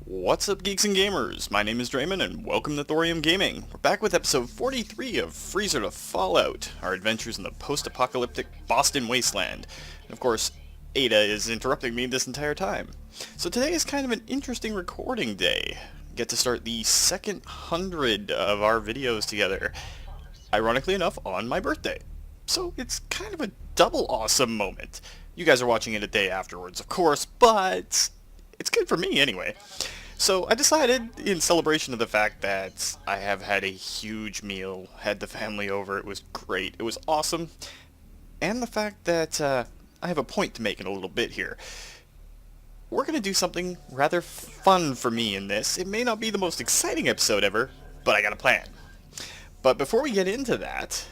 What's up, geeks and gamers? My name is Draymond, and welcome to Thorium Gaming. We're back with episode 43 of Freezer to Fallout, our adventures in the post-apocalyptic Boston wasteland. And of course, Ada is interrupting me this entire time. So today is kind of an interesting recording day. We get to start the second 100 of our videos together, ironically enough, on my birthday. So it's kind of a double awesome moment. You guys are watching it a day afterwards, of course, but it's good for me anyway. So I decided, in celebration of the fact that I have had a huge meal, had the family over, it was great, it was awesome, and the fact that I have a point to make in a little bit here. We're going to do something rather fun for me in this. It may not be the most exciting episode ever, but I got a plan. But before we get into that,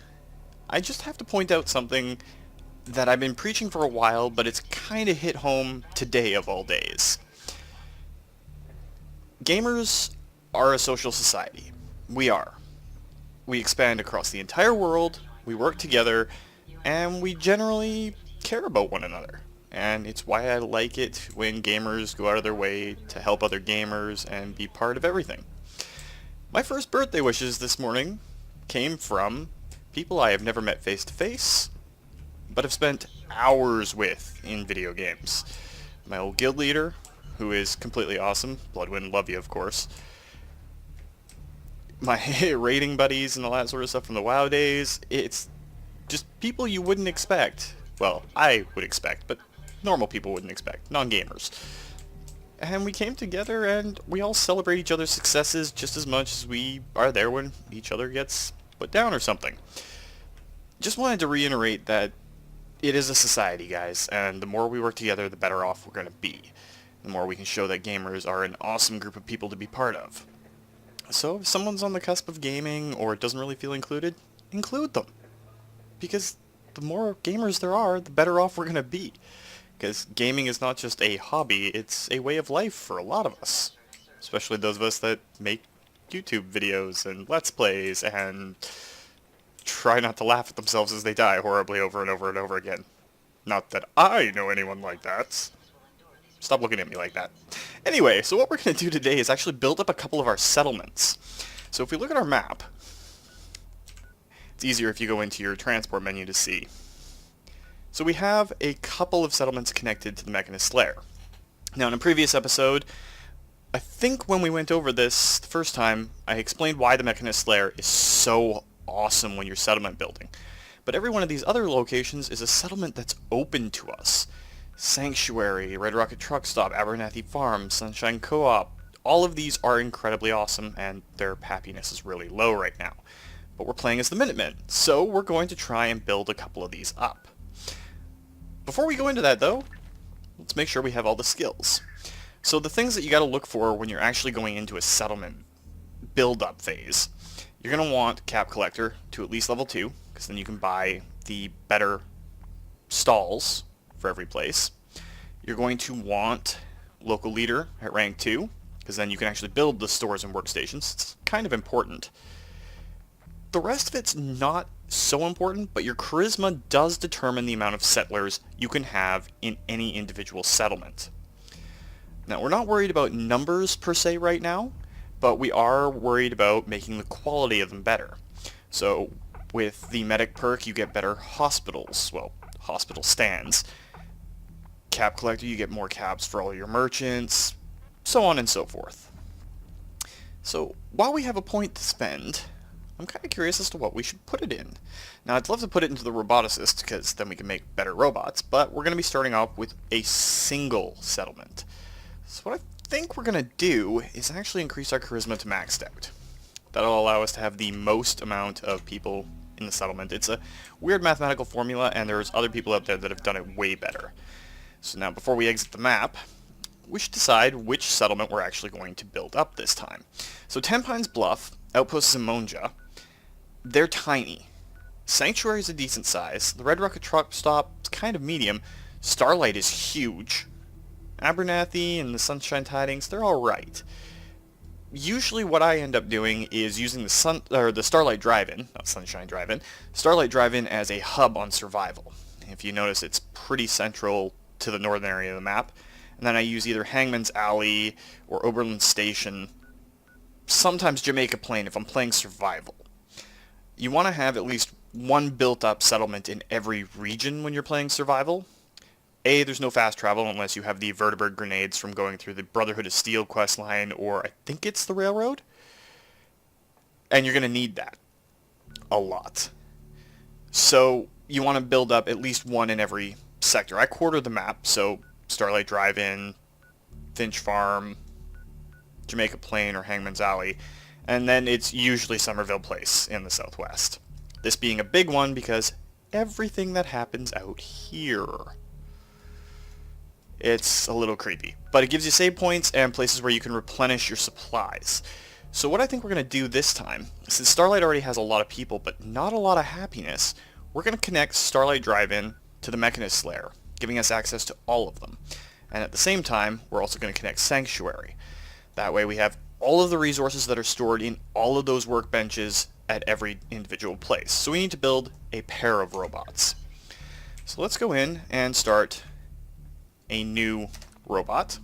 I just have to point out something that I've been preaching for a while, but it's kind of hit home today of all days. Gamers are a social society. We are. We expand across the entire world, we work together, and we generally care about one another. And it's why I like it when gamers go out of their way to help other gamers and be part of everything. My first birthday wishes this morning came from people I have never met face to face, but have spent hours with in video games. My old guild leader, who is completely awesome. Bloodwind, love you, of course. My raiding buddies and all that sort of stuff from the WoW days. It's just people you wouldn't expect. Well, I would expect, but normal people wouldn't expect. Non-gamers. And we came together and we all celebrate each other's successes just as much as we are there when each other gets put down or something. Just wanted to reiterate that it is a society, guys, and the more we work together, the better off we're going to be. The more we can show that gamers are an awesome group of people to be part of. So if someone's on the cusp of gaming or doesn't really feel included, include them. Because the more gamers there are, the better off we're going to be. Because gaming is not just a hobby, it's a way of life for a lot of us. Especially those of us that make YouTube videos and Let's Plays and try not to laugh at themselves as they die horribly over and over and over again. Not that I know anyone like that. Stop looking at me like that. Anyway, so what we're going to do today is actually build up a couple of our settlements. So if we look at our map, it's easier if you go into your transport menu to see. So we have a couple of settlements connected to the mechanist's lair. Now in a previous episode, I think when we went over this the first time, I explained why the mechanist's lair is so awesome when you're settlement building. But every one of these other locations is a settlement that's open to us. Sanctuary, Red Rocket Truck Stop, Abernathy Farm, Sunshine Co-op, all of these are incredibly awesome and their happiness is really low right now. But we're playing as the Minutemen, so we're going to try and build a couple of these up. Before we go into that though, let's make sure we have all the skills. So the things that you gotta look for when you're actually going into a settlement build-up phase, you're going to want Cap Collector to at least level 2, because then you can buy the better stalls for every place. You're going to want Local Leader at rank 2, because then you can actually build the stores and workstations. It's kind of important. The rest of it's not so important, but your charisma does determine the amount of settlers you can have in any individual settlement. Now, we're not worried about numbers per se right now, but we are worried about making the quality of them better. So with the medic perk, you get better hospitals, well, hospital stands. Cap Collector, you get more caps for all your merchants, so on and so forth. So while we have a point to spend, I'm kind of curious as to what we should put it in. Now I'd love to put it into the roboticist, because then we can make better robots, but we're going to be starting off with a single settlement. So what I think we're going to do is actually increase our charisma to maxed out. That'll allow us to have the most amount of people in the settlement. It's a weird mathematical formula, and there's other people out there that have done it way better. So now before we exit the map, we should decide which settlement we're actually going to build up this time. So Ten Pines Bluff, Outpost Zimonja, they're tiny. Sanctuary is a decent size. The Red Rocket Truck Stop is kind of medium. Starlight is huge. Abernathy and the Sunshine Tidings, they're alright. Usually what I end up doing is using the Starlight Drive In, not Sunshine Drive In, Starlight Drive In as a hub on survival. If you notice, it's pretty central to the northern area of the map, and then I use either Hangman's Alley or Oberlin Station, sometimes Jamaica Plain if I'm playing survival. You want to have at least one built-up settlement in every region when you're playing survival. A, there's no fast travel unless you have the vertebrate grenades from going through the Brotherhood of Steel questline, or I think it's the railroad. And you're going to need that a lot. So you want to build up at least one in every sector. I quarter the map, so Starlight Drive In, Finch Farm, Jamaica Plain, or Hangman's Alley, and then it's usually Somerville Place in the southwest. This being a big one because everything that happens out here. It's a little creepy, but it gives you save points and places where you can replenish your supplies. So what I think we're going to do this time, since Starlight already has a lot of people but not a lot of happiness, we're going to connect Starlight Drive In to the mechanists' lair, giving us access to all of them. And at the same time, we're also going to connect Sanctuary. That way we have all of the resources that are stored in all of those workbenches at every individual place. So we need to build a pair of robots. So let's go in and start a new robot.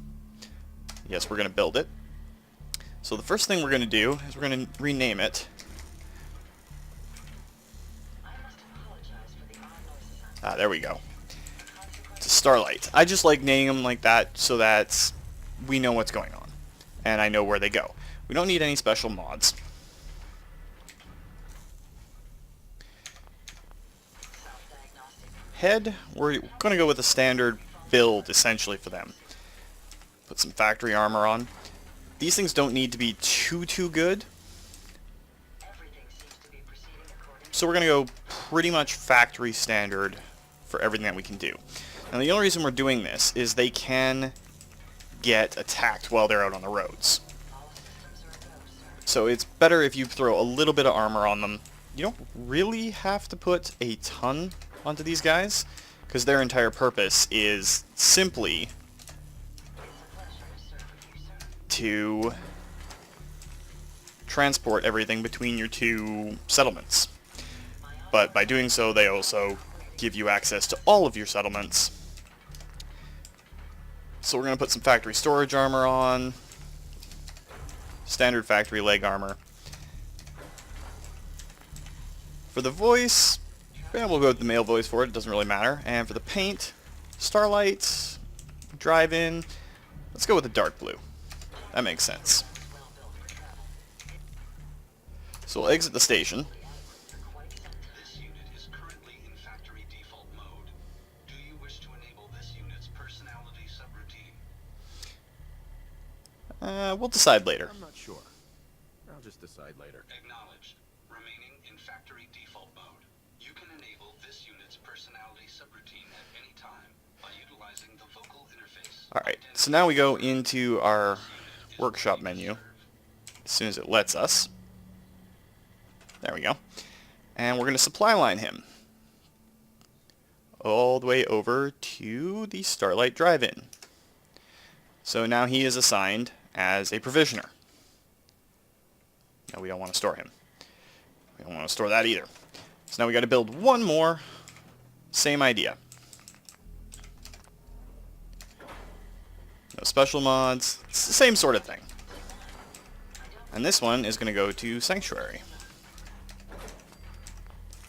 Yes, we're going to build it. So the first thing we're going to do is we're going to rename it. There we go. To Starlight. I just like naming them like that so that we know what's going on. And I know where they go. We don't need any special mods. Head, we're going to go with a standard build essentially for them. Put some factory armor on. These things don't need to be too good. So we're going to go pretty much factory standard for everything that we can do. And the only reason we're doing this is they can get attacked while they're out on the roads. So it's better if you throw a little bit of armor on them. You don't really have to put a ton onto these guys, because their entire purpose is simply to transport everything between your two settlements. But by doing so, they also give you access to all of your settlements. So we're going to put some factory storage armor on, standard factory leg armor. For the voice, yeah, we'll go with the male voice for it, it doesn't really matter. And for the paint, Starlight, Drive In, let's go with the dark blue. That makes sense. So we'll exit the station. This unit is currently in factory default mode. Do you wish to enable this unit's personality subroutine? We'll decide later. I'm not sure. I'll just decide later. Acknowledged. Remaining in factory default mode. You can enable this unit's personality subroutine at any time by utilizing the vocal interface. Alright, so now we go into our workshop menu as soon as it lets us. There we go. And we're going to supply line him all the way over to the Starlight Drive In. So now he is assigned as a provisioner. No, we don't want to store him. We don't want to store that either. So now we got to build one more. Same idea. No special mods. It's the same sort of thing. And this one is going to go to Sanctuary.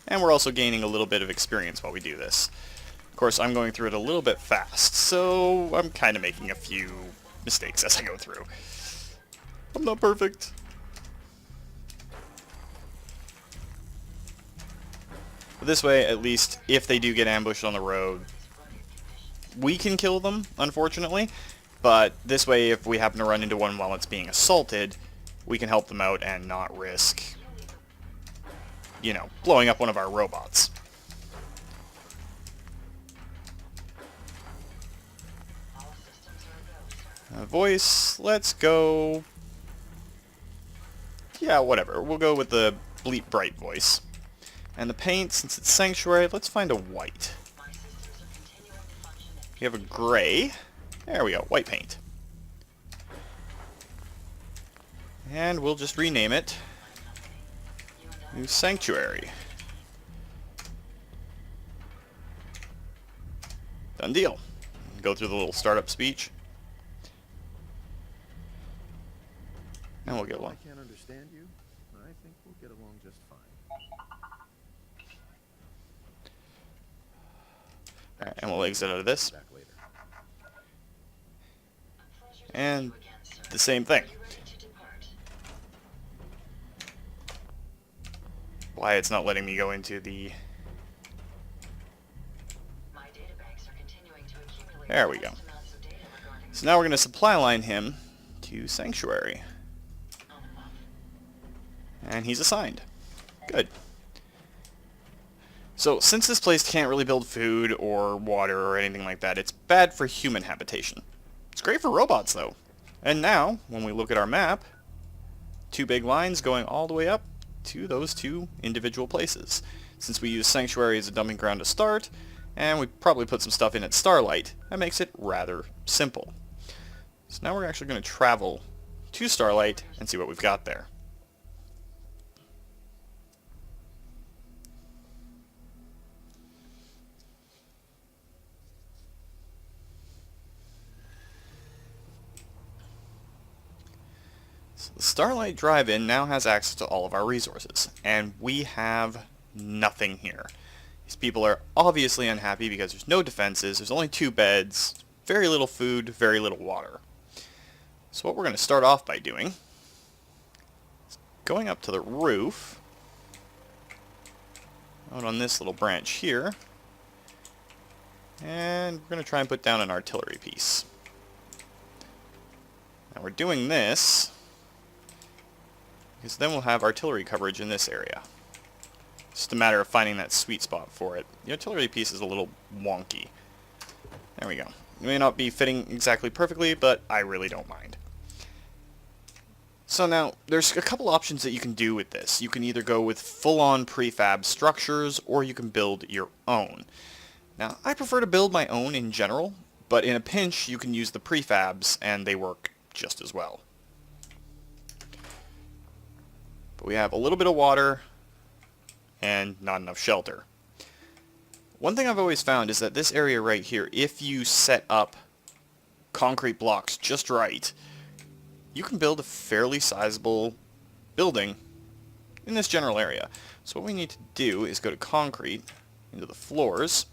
And we're also gaining a little bit of experience while we do this. Of course, I'm going through it a little bit fast, so I'm kind of making a few mistakes as I go through. I'm not perfect. But this way, at least, if they do get ambushed on the road, we can kill them, unfortunately. But this way, if we happen to run into one while it's being assaulted, we can help them out and not risk, you know, blowing up one of our robots. Voice, let's go... yeah, whatever. We'll go with the Bleep Bright voice. And the paint, since it's Sanctuary, let's find a white. We have a gray. There we go, white paint. And we'll just rename it to Sanctuary. Done deal. Go through the little startup speech. And we'll get Although along. I can't understand you, I think we'll get along just fine. Alright, and we'll exit out of this. Back later. And the same thing. Why it's not letting me go into the... There we go. So now we're going to supply line him to Sanctuary. And he's assigned. Good. So, since this place can't really build food or water or anything like that, it's bad for human habitation. It's great for robots, though. And now, when we look at our map, 2 big lines going all the way up to those 2 individual places. Since we use Sanctuary as a dumping ground to start, and we probably put some stuff in at Starlight, that makes it rather simple. So now we're actually going to travel to Starlight and see what we've got there. So the Starlight Drive In now has access to all of our resources, and we have nothing here. These people are obviously unhappy because there's no defenses, there's only 2 beds, very little food, very little water. So what we're going to start off by doing is going up to the roof, out on this little branch here, and we're going to try and put down an artillery piece. Now we're doing this because then we'll have artillery coverage in this area. It's just a matter of finding that sweet spot for it. The artillery piece is a little wonky. There we go. It may not be fitting exactly perfectly, but I really don't mind. So now, there's a couple options that you can do with this. You can either go with full-on prefab structures, or you can build your own. Now, I prefer to build my own in general, but in a pinch, you can use the prefabs, and they work just as well. But we have a little bit of water, and not enough shelter. One thing I've always found is that this area right here, if you set up concrete blocks just right, you can build a fairly sizable building in this general area. So what we need to do is go to concrete, into the floors,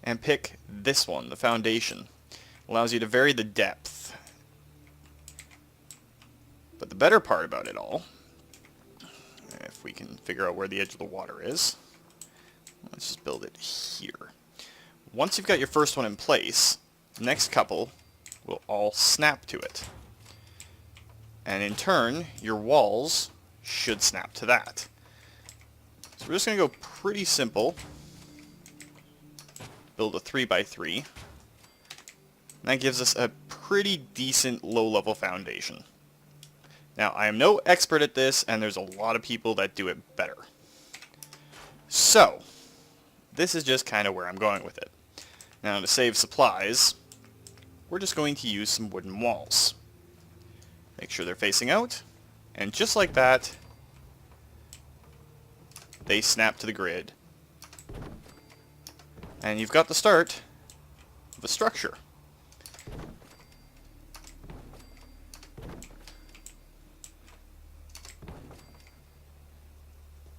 and pick this one, the foundation. Allows you to vary the depth. But the better part about it all, if we can figure out where the edge of the water is, let's just build it here. Once you've got your first one in place, the next couple will all snap to it. And in turn, your walls should snap to that. So we're just going to go pretty simple. Build a 3x3. And that gives us a pretty decent low-level foundation. Now, I am no expert at this, and there's a lot of people that do it better. So, this is just kind of where I'm going with it. Now, to save supplies, we're just going to use some wooden walls. Make sure they're facing out, and just like that, they snap to the grid. And you've got the start of a structure.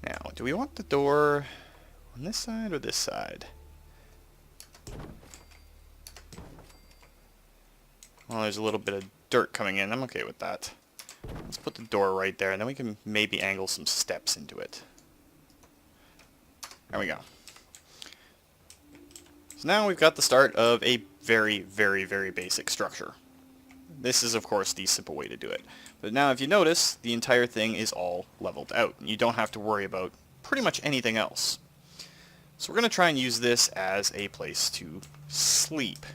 Now, do we want the door on this side or this side? Well, there's a little bit of dirt coming in. I'm okay with that. Let's put the door right there, and then we can maybe angle some steps into it. There we go. So now we've got the start of a very, very, very basic structure. This is, of course, the simple way to do it. But now, if you notice, the entire thing is all leveled out. You don't have to worry about pretty much anything else. So we're going to try and use this as a place to sleep.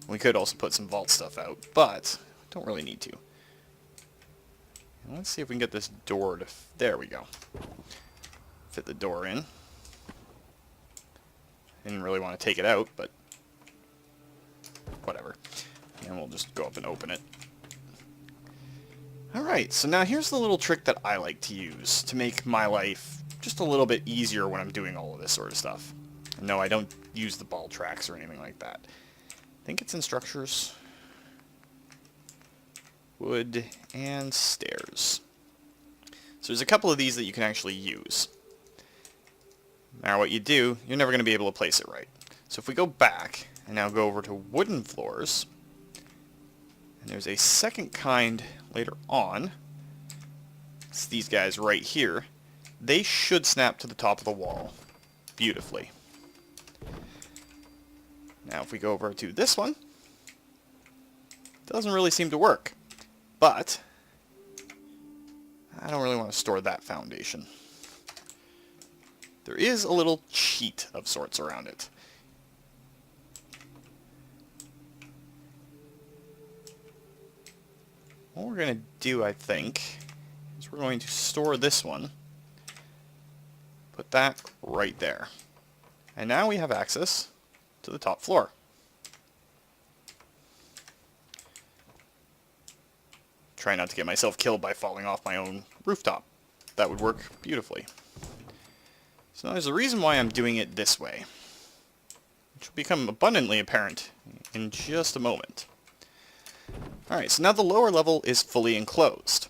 We could also put some vault stuff out, but don't really need to. And let's see if we can get this door to... There we go. Fit the door in. Didn't really want to take it out, but whatever. And we'll just go up and open it. Alright, so now here's the little trick that I like to use to make my life just a little bit easier when I'm doing all of this sort of stuff. No, I don't use the ball tracks or anything like that. I think it's in structures. wood, and stairs. So there's a couple of these that you can actually use. Now what you do, you're never going to be able to place it right. So if we go back, and now go over to wooden floors, and there's a second kind later on, it's these guys right here, they should snap to the top of the wall beautifully. Now if we go over to this one, it doesn't really seem to work, but I don't really want to store that foundation. There is a little cheat of sorts around it. What we're going to do, I think, is we're going to store this one, put that right there. And now we have access to the top floor. Try not to get myself killed by falling off my own rooftop. That would work beautifully. So now there's a reason why I'm doing it this way, which will become abundantly apparent in just a moment. Alright, so now the lower level is fully enclosed.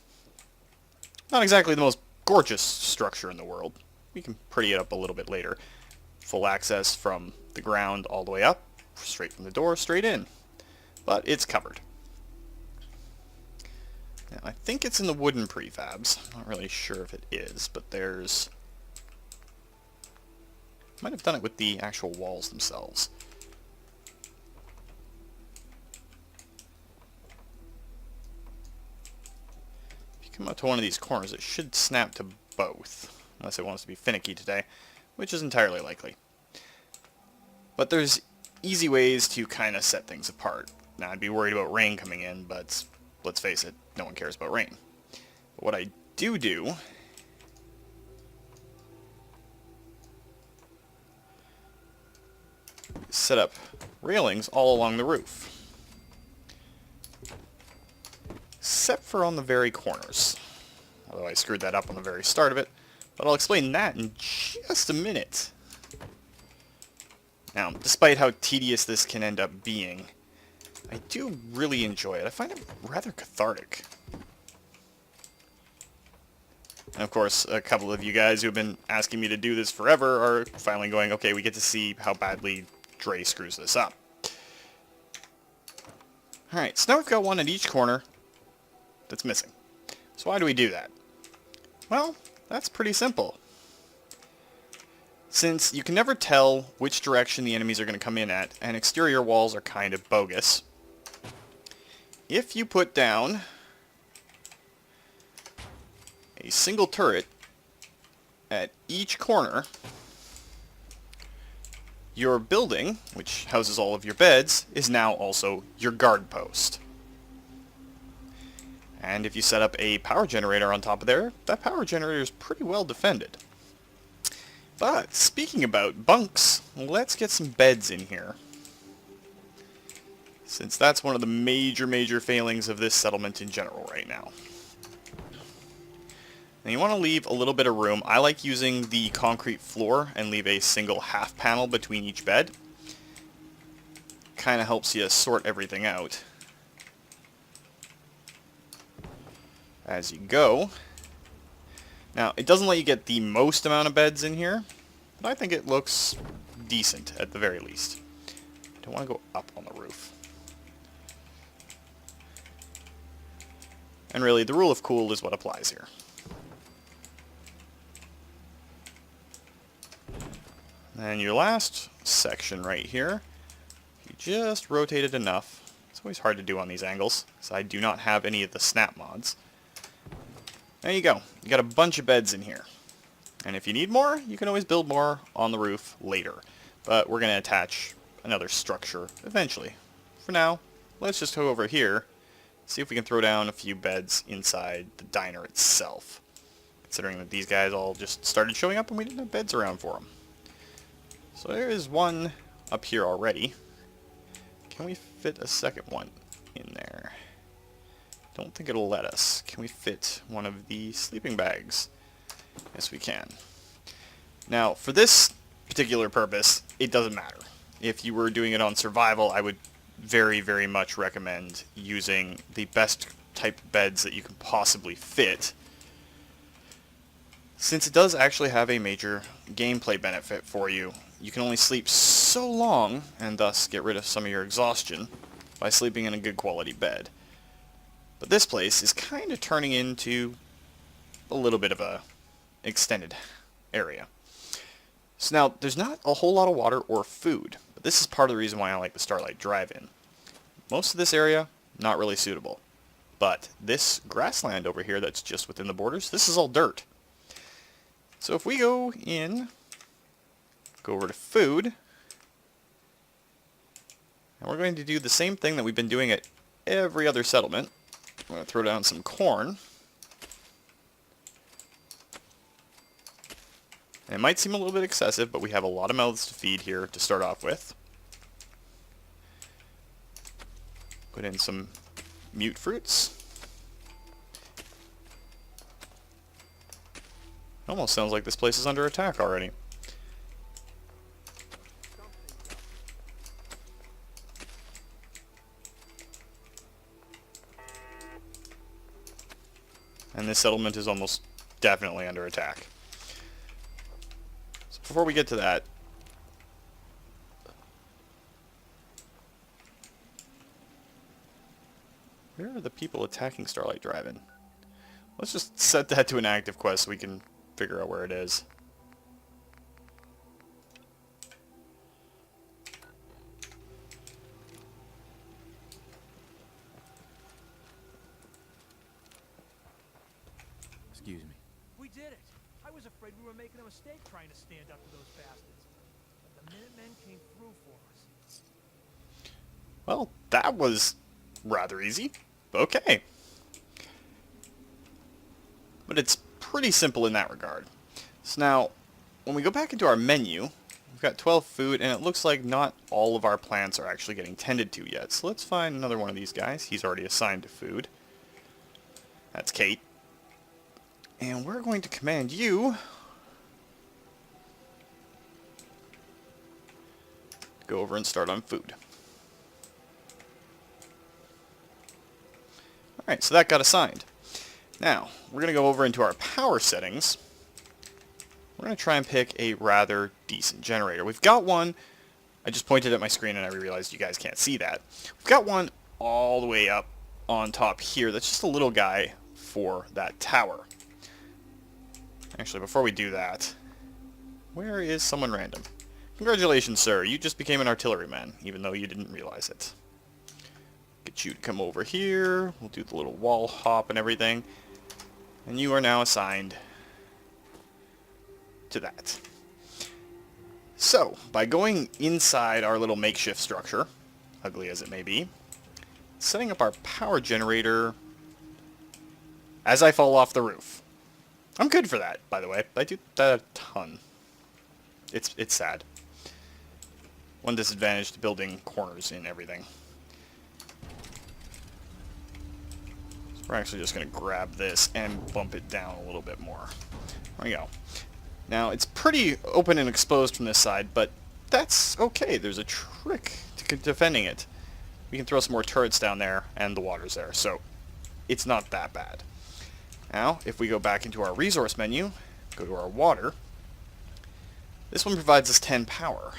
Not exactly the most gorgeous structure in the world. We can pretty it up a little bit later. Full access from the ground all the way up, straight from the door, straight in. But it's covered. Now, I think it's in the wooden prefabs. I'm not really sure if it is, but there's... Might have done it with the actual walls themselves. If you come up to one of these corners, it should snap to both. Unless it wants to be finicky today, which is entirely likely. But there's easy ways to kind of set things apart. Now, I'd be worried about rain coming in, but let's face it, no one cares about rain. But what I do is set up railings all along the roof. Except for on the very corners. Although I screwed that up on the very start of it. But I'll explain that in just a minute. Now, despite how tedious this can end up being, I do really enjoy it. I find it rather cathartic. And of course, a couple of you guys who have been asking me to do this forever are finally going, okay, we get to see how badly Dre screws this up. Alright, so now we've got one at each corner that's missing. So why do we do that? Well, that's pretty simple. Since you can never tell which direction the enemies are going to come in at, and exterior walls are kind of bogus, if you put down a single turret at each corner, your building, which houses all of your beds, is now also your guard post. And if you set up a power generator on top of there, that power generator is pretty well defended. But speaking about bunks, let's get some beds in here. Since that's one of the major failings of this settlement in general right now. And you want to leave a little bit of room. I like using the concrete floor and leave a single half panel between each bed. Kind of helps you sort everything out as you go. Now, it doesn't let you get the most amount of beds in here, but I think it looks decent at the very least. I don't want to go up on the roof. And really, the rule of cool is what applies here. And your last section right here, you just rotate it enough. It's always hard to do on these angles, so I do not have any of the snap mods. There you go. You got a bunch of beds in here. And if you need more, you can always build more on the roof later. But we're going to attach another structure eventually. For now, let's just go over here, see if we can throw down a few beds inside the diner itself. Considering that these guys all just started showing up and we didn't have beds around for them. So there is one up here already. Can we fit a second one in there? Don't think it'll let us. Can we fit one of the sleeping bags? Yes, we can. Now, for this particular purpose, it doesn't matter. If you were doing it on survival, I would very much recommend using the best type beds that you can possibly fit, since it does actually have a major gameplay benefit for you. You can only sleep so long, and thus get rid of some of your exhaustion, by sleeping in a good quality bed. But this place is kind of turning into a little bit of a extended area. So now, there's not a whole lot of water or food, but this is part of the reason why I like the Starlight Drive In. Most of this area, not really suitable. But this grassland over here that's just within the borders, this is all dirt. So if we go in, go over to food, and we're going to do the same thing that we've been doing at every other settlement. I'm going to throw down some corn. And it might seem a little bit excessive, but we have a lot of mouths to feed here to start off with. Put in some mute fruits. Almost sounds like this place is under attack already. And this settlement is almost definitely under attack. So before we get to that, where are the people attacking Starlight Drive In? Let's just set that to an active quest so we can figure out where it is. Excuse me. We did it! I was afraid we were making a mistake trying to stand up to those bastards. But the Minutemen came through for us. Well, that was rather easy. Okay. But it's pretty simple in that regard. So now, when we go back into our menu, we've got 12 food, and it looks like not all of our plants are actually getting tended to yet. So let's find another one of these guys. He's already assigned to food. That's Kate. And we're going to command you to go over and start on food. Alright, so that got assigned. Now, we're going to go over into our power settings. We're going to try and pick a rather decent generator. We've got one, I just pointed at my screen and I realized you guys can't see that. We've got one all the way up on top here that's just a little guy for that tower. Actually, before we do that, where is someone random? Congratulations, sir. You just became an artilleryman, even though you didn't realize it. Get you to come over here. We'll do the little wall hop and everything. And you are now assigned to that. So, by going inside our little makeshift structure, ugly as it may be, setting up our power generator as I fall off the roof. I'm good for that, by the way. I do that a ton. It's sad. One disadvantage to building corners in everything. So we're actually just going to grab this and bump it down a little bit more. There we go. Now, it's pretty open and exposed from this side, but that's okay. There's a trick to defending it. We can throw some more turrets down there, and the water's there, so it's not that bad. Now, if we go back into our resource menu, go to our water, this one provides us 10 power.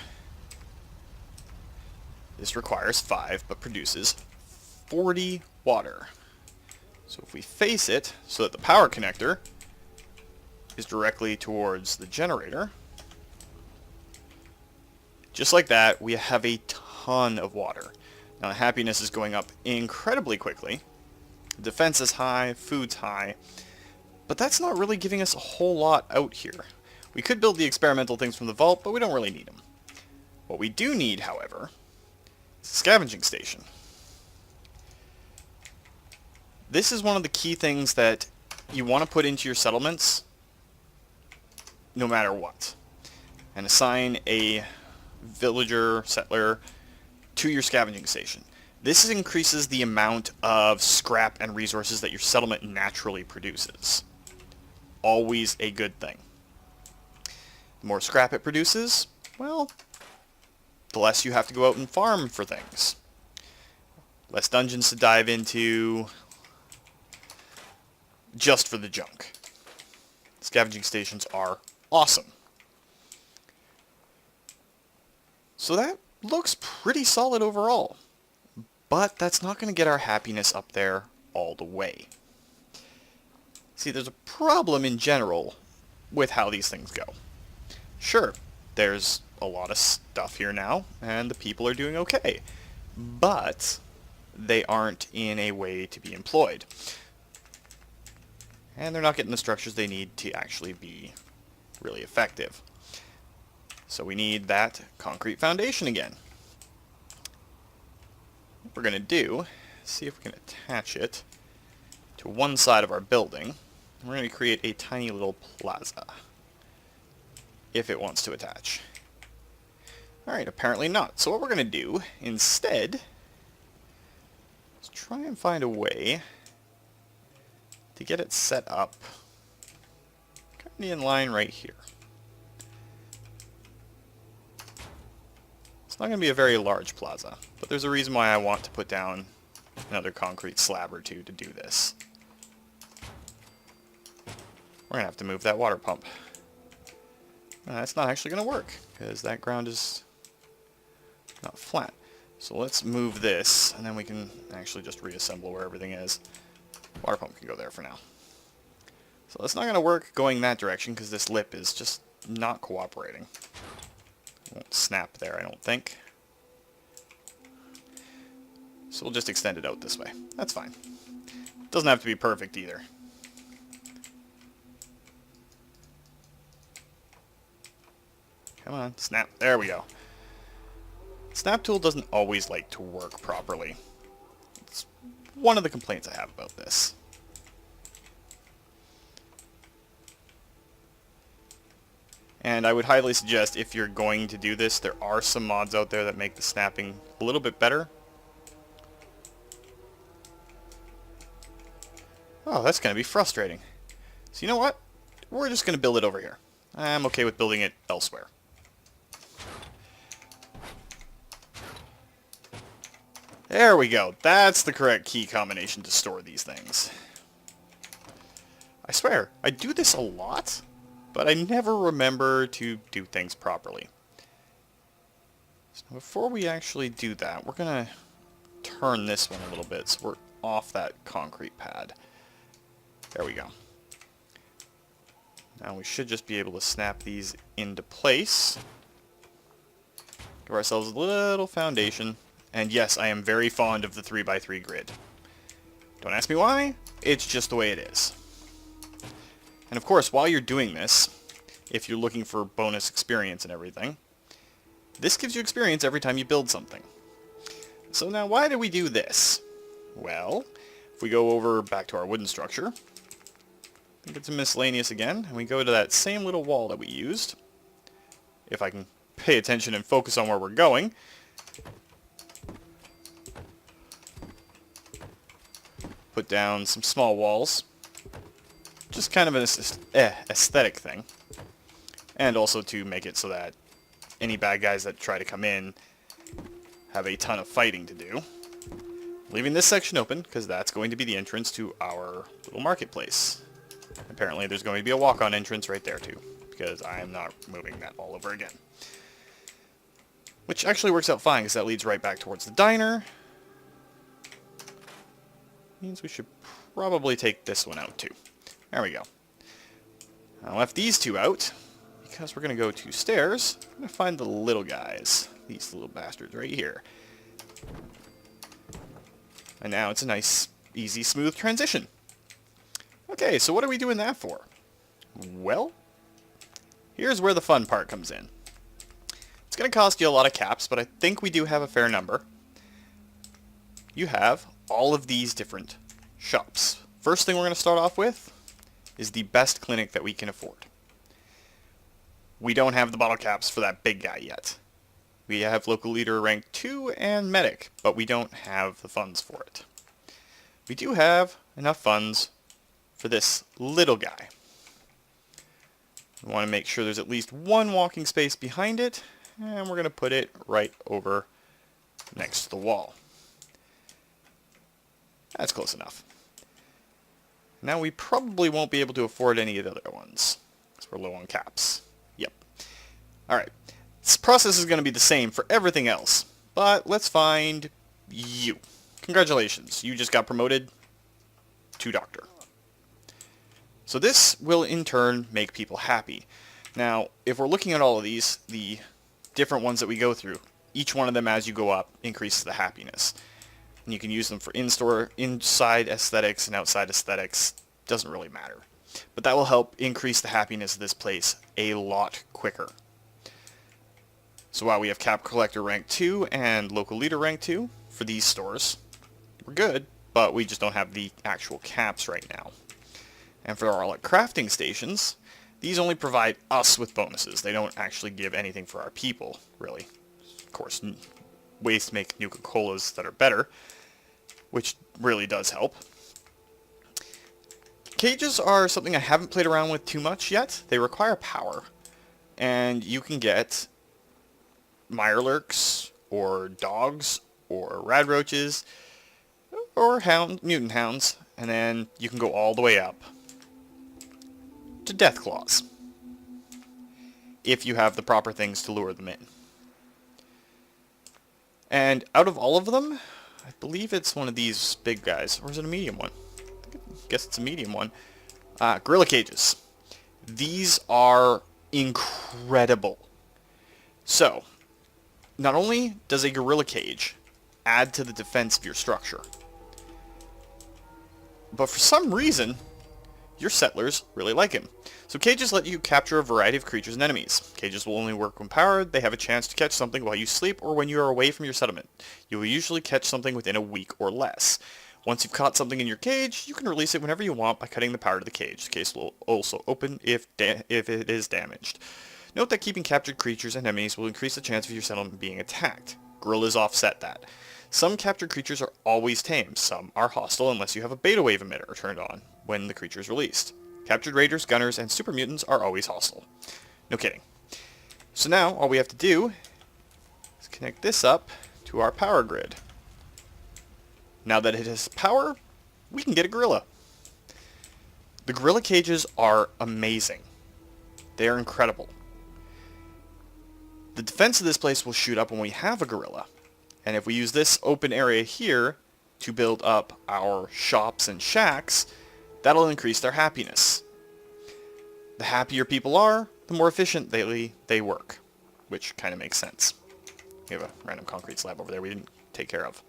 This requires 5, but produces 40 water. So if we face it so that the power connector is directly towards the generator, just like that, we have a ton of water. Now, happiness is going up incredibly quickly. Defense is high, food's high, but that's not really giving us a whole lot out here. We could build the experimental things from the vault, but we don't really need them. What we do need, however, is a scavenging station. This is one of the key things that you want to put into your settlements no matter what, and assign a villager, settler, to your scavenging station. This increases the amount of scrap and resources that your settlement naturally produces. Always a good thing. The more scrap it produces, well, the less you have to go out and farm for things. Less dungeons to dive into, just for the junk. Scavenging stations are awesome. So that looks pretty solid overall. But that's not going to get our happiness up there all the way. See, there's a problem in general with how these things go. Sure, there's a lot of stuff here now, and the people are doing okay. But they aren't in a way to be employed. And they're not getting the structures they need to actually be really effective. So we need that concrete foundation again. What we're going to do, see if we can attach it to one side of our building. We're going to create a tiny little plaza, if it wants to attach. Alright, apparently not. So what we're going to do, instead, is try and find a way to get it set up kind of in line right here. It's not going to be a very large plaza, but there's a reason why I want to put down another concrete slab or two to do this. We're going to have to move that water pump. That's not actually going to work, because that ground is not flat. So let's move this, and then we can actually just reassemble where everything is. Water pump can go there for now. So that's not going to work going that direction, because this lip is just not cooperating. It won't snap there, I don't think. So we'll just extend it out this way. That's fine. Doesn't have to be perfect either. Come on, snap. There we go. Snap tool doesn't always like to work properly. It's one of the complaints I have about this. And I would highly suggest, if you're going to do this, there are some mods out there that make the snapping a little bit better. Oh, that's going to be frustrating. So you know what? We're just going to build it over here. I'm okay with building it elsewhere. There we go. That's the correct key combination to store these things. I swear, I do this a lot, but I never remember to do things properly. So before we actually do that, we're going to turn this one a little bit so we're off that concrete pad. There we go. Now we should just be able to snap these into place. Give ourselves a little foundation. And yes, I am very fond of the 3x3 grid. Don't ask me why, it's just the way it is. And of course, while you're doing this, if you're looking for bonus experience and everything, this gives you experience every time you build something. So now, why do we do this? Well, if we go over back to our wooden structure, I think it's a miscellaneous again, and we go to that same little wall that we used. If I can pay attention and focus on where we're going. Put down some small walls. Just kind of an aesthetic thing. And also to make it so that any bad guys that try to come in have a ton of fighting to do. Leaving this section open, because that's going to be the entrance to our little marketplace. Apparently there's going to be a walk-on entrance right there too, because I am not moving that all over again. Which actually works out fine, because that leads right back towards the diner. Means we should probably take this one out too. There we go. I left these two out because we're going to go 2 stairs. I'm going to find the little guys. These little bastards right here. And now it's a nice, easy, smooth transition. Okay, so what are we doing that for? Well, here's where the fun part comes in. It's going to cost you a lot of caps, but I think we do have a fair number. You have all of these different shops. First thing we're going to start off with is the best clinic that we can afford. We don't have the bottle caps for that big guy yet. We have local leader rank 2 and medic, but we don't have the funds for it. We do have enough funds for this little guy. We want to make sure there's at least one walking space behind it, and we're going to put it right over next to the wall. That's close enough. Now we probably won't be able to afford any of the other ones, because we're low on caps. Yep. Alright. This process is going to be the same for everything else, but let's find you. Congratulations, you just got promoted to doctor. So this will in turn make people happy. Now, if we're looking at all of these, the different ones that we go through, each one of them as you go up increases the happiness. And you can use them for inside aesthetics and outside aesthetics. Doesn't really matter. But that will help increase the happiness of this place a lot quicker. So while we have Cap Collector rank 2 and Local Leader rank 2 for these stores, we're good, but we just don't have the actual caps right now. And for our crafting stations, these only provide us with bonuses. They don't actually give anything for our people, really. Of course, ways to make Nuka-Colas that are better, which really does help. Cages are something I haven't played around with too much yet. They require power, and you can get Mirelurks, or dogs, or radroaches, or mutant hounds, and then you can go all the way up to Deathclaws, if you have the proper things to lure them in. And out of all of them, I believe it's one of these big guys, or is it a medium one? I guess it's a medium one. Gorilla cages. These are incredible. So, not only does a gorilla cage add to the defense of your structure, but for some reason, your settlers really like him. So cages let you capture a variety of creatures and enemies. Cages will only work when powered. They have a chance to catch something while you sleep or when you are away from your settlement. You will usually catch something within a week or less. Once you've caught something in your cage, you can release it whenever you want by cutting the power to the cage. The cage will also open if it is damaged. Note that keeping captured creatures and enemies will increase the chance of your settlement being attacked. Gorillas offset that. Some captured creatures are always tame. Some are hostile unless you have a beta wave emitter turned on when the creature is released. Captured raiders, gunners, and super mutants are always hostile. No kidding. So now all we have to do is connect this up to our power grid. Now that it has power, we can get a gorilla. The gorilla cages are amazing. They are incredible. The defense of this place will shoot up when we have a gorilla. And if we use this open area here to build up our shops and shacks, that'll increase their happiness. The happier people are, the more efficient they work, which kind of makes sense. We have a random concrete slab over there we didn't take care of.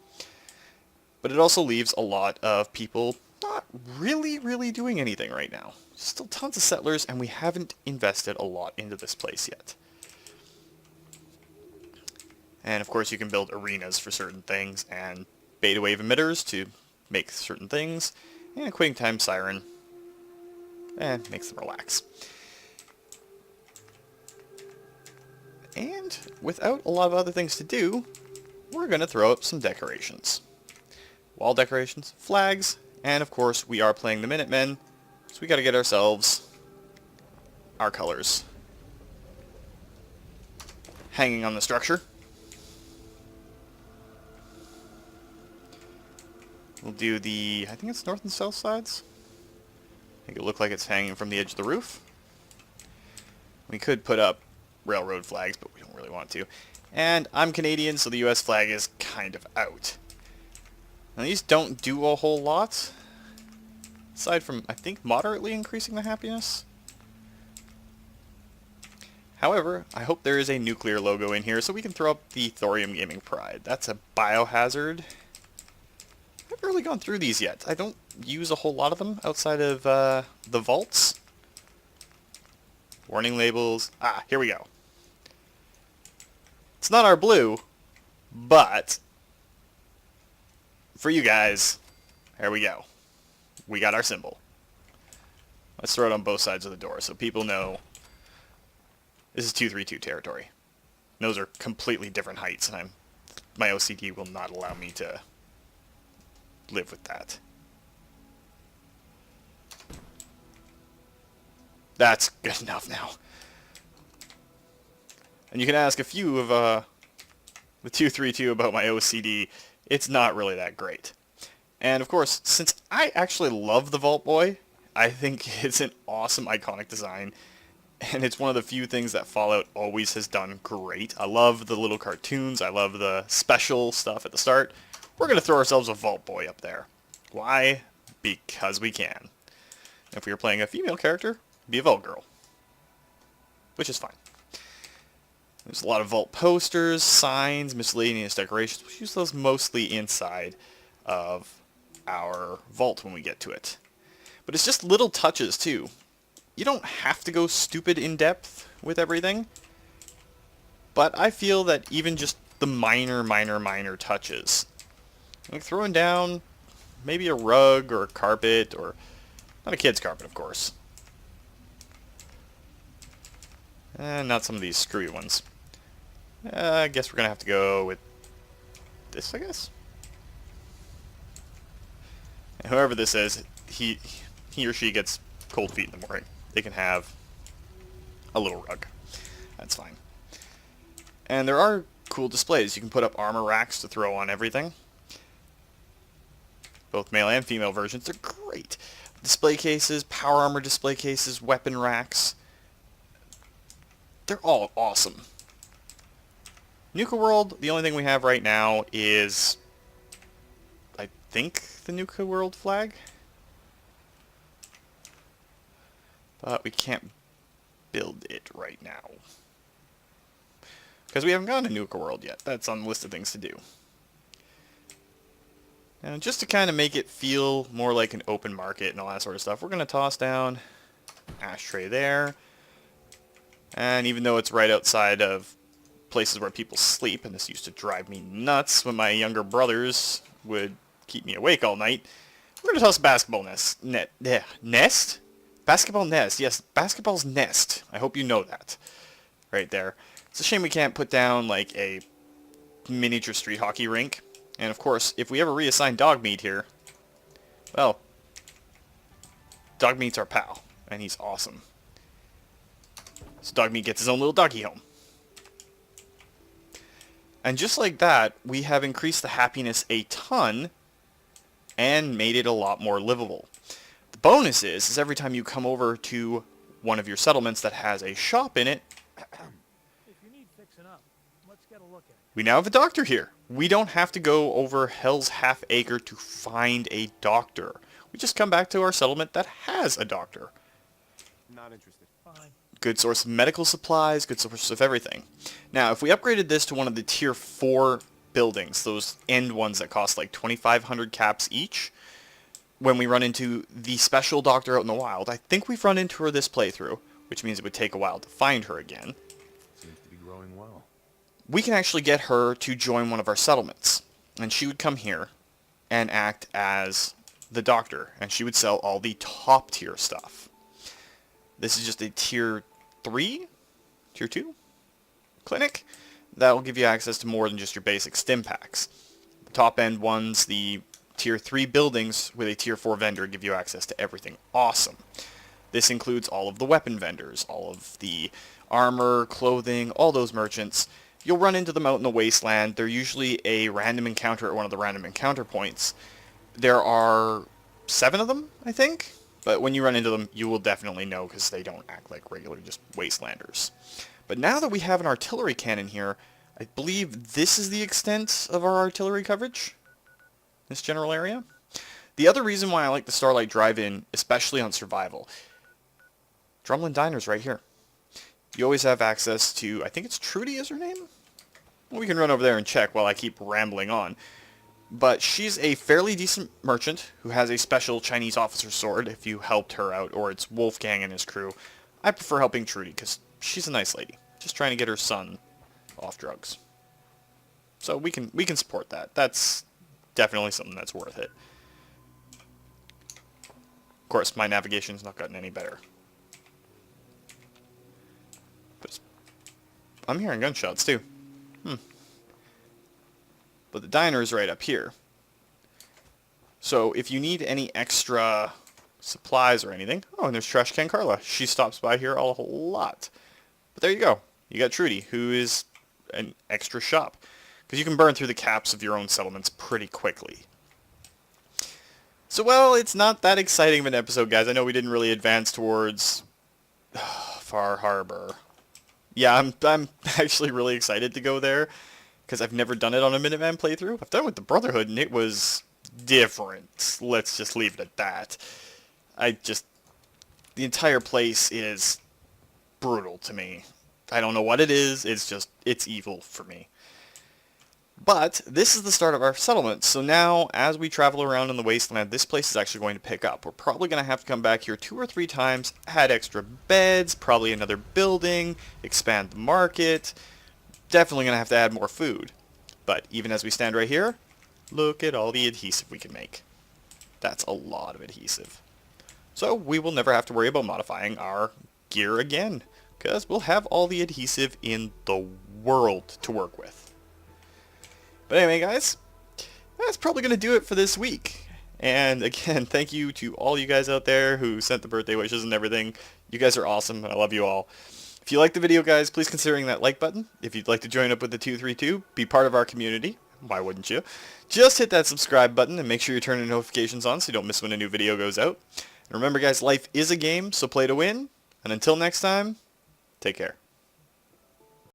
But it also leaves a lot of people not really doing anything right now. Still tons of settlers, and we haven't invested a lot into this place yet. And of course you can build arenas for certain things, and beta wave emitters to make certain things, and a quitting time siren, and makes them relax. And without a lot of other things to do, we're going to throw up some decorations. Wall decorations, flags, and of course we are playing the Minutemen, so we got to get ourselves our colors hanging on the structure. We'll do the, I think it's north and south sides. Make it look like it's hanging from the edge of the roof. We could put up railroad flags, but we don't really want to. And I'm Canadian, so the US flag is kind of out. Now these don't do a whole lot, aside from, I think, moderately increasing the happiness. However, I hope there is a nuclear logo in here so we can throw up the Thorium Gaming Pride. That's a biohazard. I haven't really gone through these yet. I don't use a whole lot of them outside of the vaults. Warning labels. Ah, here we go. It's not our blue, but for you guys, there we go. We got our symbol. Let's throw it on both sides of the door so people know this is 232 territory. Those are completely different heights, and my OCD will not allow me to live with that. That's good enough now. And you can ask a few of the 232 about my OCD. It's not really that great. And of course, since I actually love the Vault Boy, I think it's an awesome iconic design. And it's one of the few things that Fallout always has done great. I love the little cartoons. I love the special stuff at the start. We're going to throw ourselves a Vault Boy up there. Why? Because we can. If we were playing a female character, it'd be a Vault Girl. Which is fine. There's a lot of Vault posters, signs, miscellaneous decorations. We'll use those mostly inside of our vault when we get to it. But it's just little touches too. You don't have to go stupid in depth with everything, but I feel that even just the minor touches, like throwing down maybe a rug or a carpet, or not a kid's carpet, of course, and not some of these screwy ones. I guess we're gonna have to go with this, I guess. And whoever this is, he or she gets cold feet in the morning. They can have a little rug. That's fine. And there are cool displays. You can put up armor racks to throw on everything. Both male and female versions. They're great. Display cases, power armor display cases, weapon racks. They're all awesome. Nuka World, the only thing we have right now is, I think, the Nuka World flag. But we can't build it right now. Because we haven't gone to Nuka World yet. That's on the list of things to do. And just to kind of make it feel more like an open market and all that sort of stuff, we're going to toss down ashtray there. And even though it's right outside of places where people sleep, and this used to drive me nuts when my younger brothers would keep me awake all night, we're going to toss a basketball nest? Basketball nest, yes, basketball's nest. I hope you know that. Right there. It's a shame we can't put down like a miniature street hockey rink. And of course, if we ever reassign Dogmeat here, well, Dogmeat's our pal, and he's awesome. So Dogmeat gets his own little doggy home. And just like that, we have increased the happiness a ton and made it a lot more livable. The bonus is every time you come over to one of your settlements that has a shop in it, If you need fixing up, let's get a look at it. we now have a doctor here. We don't have to go over Hell's Half Acre to find a doctor. We just come back to our settlement that has a doctor. Not interested. Fine. Good source of medical supplies, good source of everything. Now, if we upgraded this to one of the tier 4 buildings, those end ones that cost like 2,500 caps each, when we run into the special doctor out in the wild, I think we've run into her this playthrough, which means it would take a while to find her again. Seems to be growing well. We can actually get her to join one of our settlements, and she would come here and act as the doctor, and she would sell all the top tier stuff. This is just a tier 3, tier 2 clinic that will give you access to more than just your basic stim packs. The top end ones, the tier 3 buildings with a tier 4 vendor, give you access to everything awesome. This includes all of the weapon vendors, all of the armor, clothing, all those merchants. You'll run into them out in the wasteland. They're usually a random encounter at one of the random encounter points. There are 7 of them, I think. But when you run into them, you will definitely know because they don't act like regular just wastelanders. But now that we have an artillery cannon here, I believe this is the extent of our artillery coverage. This general area. The other reason why I like the Starlight Drive In, especially on survival, Drumlin Diner's right here. You always have access to, I think it's Trudy is her name? Well, we can run over there and check while I keep rambling on. But she's a fairly decent merchant who has a special Chinese officer sword if you helped her out, or it's Wolfgang and his crew. I prefer helping Trudy because she's a nice lady. Just trying to get her son off drugs. So we can support that. That's definitely something that's worth it. Of course, my navigation's not gotten any better. But I'm hearing gunshots too. But the diner is right up here. So if you need any extra supplies or anything... Oh, and there's Trash Can Carla. She stops by here a whole lot. But there you go. You got Trudy, who is an extra shop. Because you can burn through the caps of your own settlements pretty quickly. So, well, it's not that exciting of an episode, guys. I know we didn't really advance towards Far Harbor. Yeah, I'm actually really excited to go there, because I've never done it on a Minuteman playthrough. I've done it with the Brotherhood, and it was different. Let's just leave it at that. The entire place is brutal to me. I don't know what it is, it's evil for me. But this is the start of our settlement, so now as we travel around in the wasteland, this place is actually going to pick up. We're probably going to have to come back here 2 or 3 times, add extra beds, probably another building, expand the market. Definitely going to have to add more food. But even as we stand right here, look at all the adhesive we can make. That's a lot of adhesive. So we will never have to worry about modifying our gear again, because we'll have all the adhesive in the world to work with. But anyway, guys, that's probably going to do it for this week. And again, thank you to all you guys out there who sent the birthday wishes and everything. You guys are awesome. I love you all. If you like the video, guys, please consider hitting that like button. If you'd like to join up with the 232, be part of our community. Why wouldn't you? Just hit that subscribe button and make sure you turn the notifications on so you don't miss when a new video goes out. And remember, guys, life is a game, so play to win. And until next time, take care.